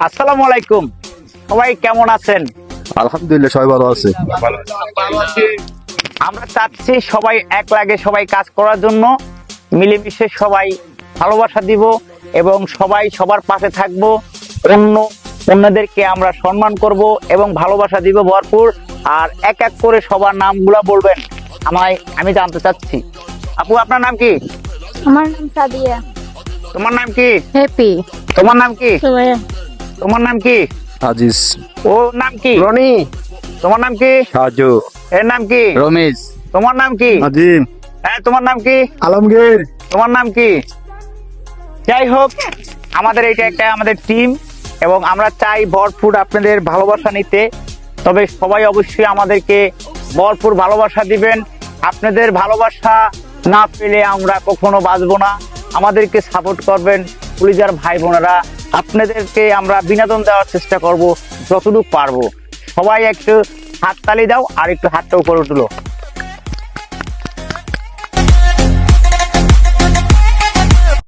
আসসালামু আলাইকুম, সবাই কেমন আছেন? আলহামদুলিল্লাহ সবাই ভালো আছে। আমরা চাচ্ছি সবাই এক লাগে সবাই কাজ করার জন্য, মিলেমিশে সবাই ভালোবাসা দিব এবং সবাই সবার পাশে থাকবো। অন্যদেরকে আমরা সম্মান করব এবং ভালোবাসা দিব ভরপুর। আর এক এক করে সবার নামগুলা বলবেন, আমি জানতে চাচ্ছি। আপু, আপনার নাম কি? আমার নাম সাদিয়া। তোমার নাম কি? হ্যাপি। তোমার নাম কি? সুমাইয়া। তোমার নাম কি? আজিজ। ও নাম কি? রনি। তোমার নাম কি? সাজু। এর নাম কি? রমেশ। তোমার নাম কি? আজিম। হ্যাঁ, তোমার নাম কি? আলমগীর। তোমার নাম কি? যাই হোক, আমাদের আমাদের টিম এবং আমরা চাই ভরপুর আপনাদের ভালোবাসা নিতে। তবে সবাই অবশ্যই আমাদেরকে ভরপুর ভালোবাসা দিবেন। আপনাদের ভালোবাসা না পেলে আমরা কখনো বাঁচবো না। আমাদেরকে সাপোর্ট করবেন পুলিশার ভাই বোনেরা। আপনাদেরকে আমরা বিনোদন দেওয়ার চেষ্টা করব যতটুকু পারবো। সবাই একটু হাততালি দাও আর একটু হাতটা উপরে তুলো।